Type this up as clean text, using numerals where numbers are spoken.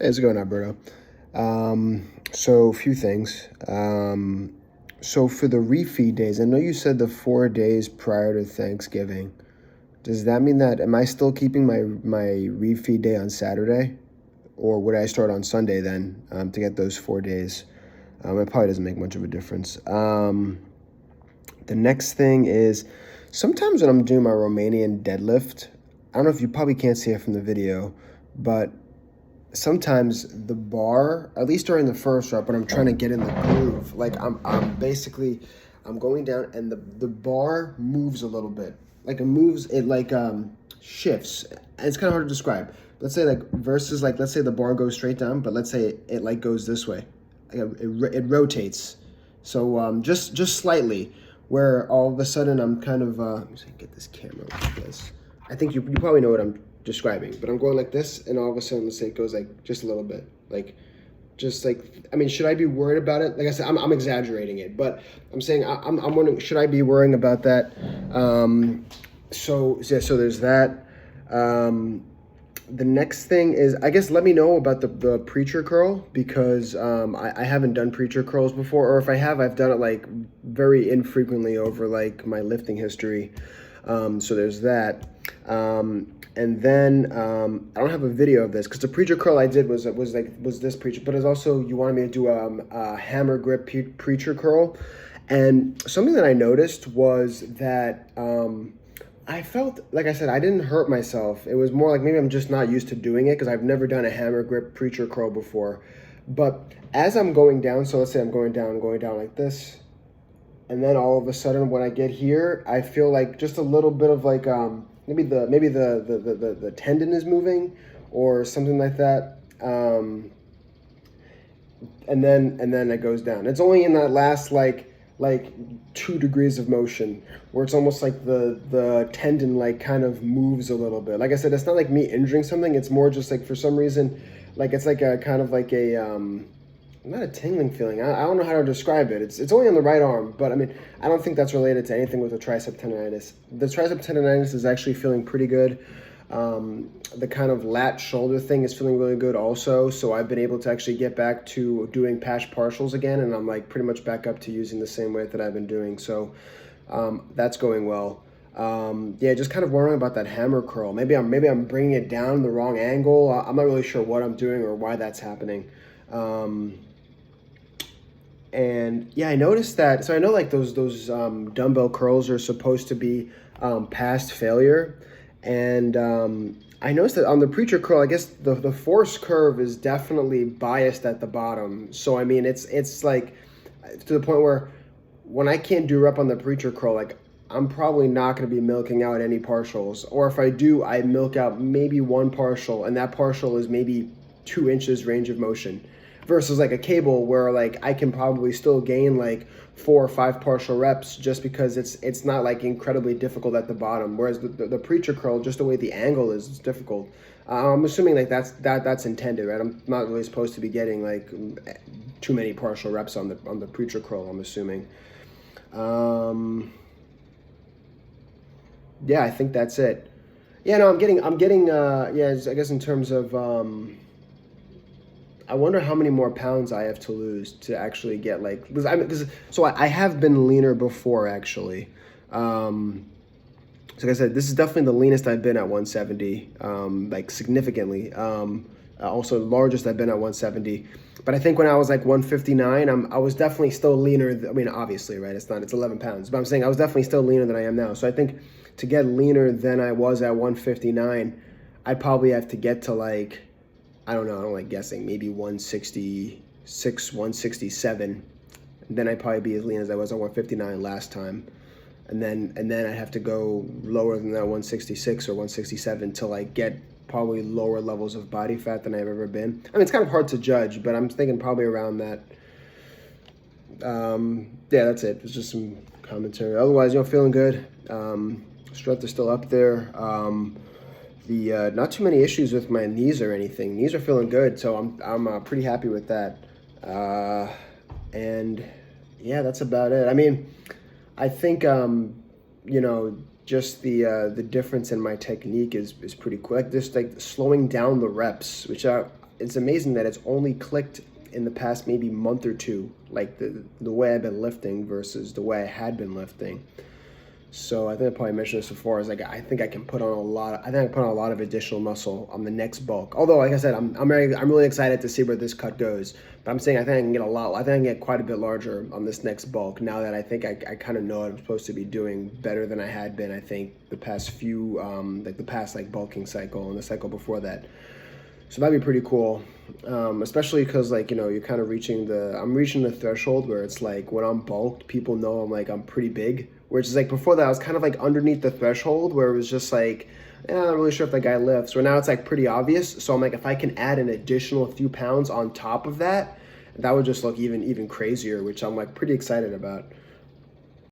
Hey, how's it going, Alberto? So a few things. So for the refeed days, I know you said the 4 days prior to Thanksgiving. Does that mean that am I still keeping my refeed day on Saturday, or would I start on Sunday then to get those 4 days? It probably doesn't make much of a difference. The next thing is sometimes when I'm doing my Romanian deadlift, I don't know if you probably can't see it from the video, but sometimes the bar, at least during the first rep, when I'm trying to get in the groove, like I'm basically, I'm going down and the bar moves a little bit. Like it moves, it like shifts. And it's kind of hard to describe. Let's say like versus like, let's say the bar goes straight down, but let's say it like goes this way. Like it rotates. So just slightly, where all of a sudden I'm kind of, let me see, get this camera like this. I think you probably know what I'm describing, but I'm going like this, and all of a sudden, let's say it goes like just a little bit, like, just like, I mean, should I be worried about it? Like I said, I'm exaggerating it, but I'm saying I'm wondering, should I be worrying about that? So yeah, so there's that. The next thing is, I guess, let me know about the preacher curl, because I haven't done preacher curls before, or if I have, I've done it like very infrequently over like my lifting history. So there's that. And then I don't have a video of this because the preacher curl I did was this preacher, but it's also, you wanted me to do a hammer grip preacher curl. And something that I noticed was that I felt, like I said, I didn't hurt myself. It was more like maybe I'm just not used to doing it because I've never done a hammer grip preacher curl before. But as I'm going down, so let's say I'm going down like this, and then all of a sudden when I get here, I feel like just a little bit of like maybe the tendon is moving or something like that. And then it goes down. It's only in that last like 2 degrees of motion where it's almost like the tendon like kind of moves a little bit. Like I said, it's not like me injuring something. It's more just like for some reason, like it's like a kind of like a not a tingling feeling. I don't know how to describe it. It's only on the right arm, but I mean, I don't think that's related to anything with the tricep tendonitis. The tricep tendonitis is actually feeling pretty good. The kind of lat shoulder thing is feeling really good also. So I've been able to actually get back to doing patch partials again, and I'm like pretty much back up to using the same weight that I've been doing. So that's going well. Yeah, just kind of wondering about that hammer curl. Maybe I'm bringing it down the wrong angle. I'm not really sure what I'm doing or why that's happening. And yeah, I noticed that. So I know like those dumbbell curls are supposed to be past failure, and I noticed that on the preacher curl, I guess the force curve is definitely biased at the bottom. So I mean, it's like to the point where when I can't do rep on the preacher curl, like I'm probably not going to be milking out any partials, or if I do, I milk out maybe one partial, and that partial is maybe 2 inches range of motion. Versus like a cable where like I can probably still gain like 4 or 5 partial reps just because it's not like incredibly difficult at the bottom. Whereas the preacher curl, just the way the angle is, it's difficult. I'm assuming like that's intended, right? I'm not really supposed to be getting like too many partial reps on the preacher curl, I'm assuming. Yeah, I think that's it. Yeah, no, I'm getting yeah, I guess in terms of I wonder how many more pounds I have to lose to actually get like, so I have been leaner before actually. So like I said, this is definitely the leanest I've been at 170, like significantly. Also largest I've been at 170. But I think when I was like 159, I was definitely still leaner. I mean, obviously, right? It's 11 pounds, but I'm saying I was definitely still leaner than I am now. So I think to get leaner than I was at 159, I'd probably have to get to like, I don't know, I don't like guessing, maybe 166, 167. And then I'd probably be as lean as I was at 159 last time. And then I'd have to go lower than that 166 or 167 till I get probably lower levels of body fat than I've ever been. I mean, it's kind of hard to judge, but I'm thinking probably around that. Yeah, that's it. It's just some commentary. Otherwise, feeling good. Strength is still up there. Not too many issues with my knees or anything. Knees are feeling good, so I'm pretty happy with that. And yeah, that's about it. I mean, I think just the difference in my technique is pretty cool. Like just like slowing down the reps, which it's amazing that it's only clicked in the past maybe month or two, like the way I've been lifting versus the way I had been lifting. So I think I probably mentioned this before. Is like I think I can put on a lot. I think I can put on a lot of additional muscle on the next bulk. Although, like I said, I'm really excited to see where this cut goes. But I'm saying I think I can get a lot. I think I can get quite a bit larger on this next bulk. Now that I think I kind of know what I'm supposed to be doing better than I had been. I think the past few like the past like bulking cycle and the cycle before that. So that'd be pretty cool, especially because like you're kind of I'm reaching the threshold where it's like when I'm bulked, people know I'm pretty big. Which is like before that I was kind of like underneath the threshold where it was just like, I'm not really sure if that guy lifts. So now it's like pretty obvious. So I'm like, if I can add an additional few pounds on top of that, that would just look even crazier, which I'm like pretty excited about.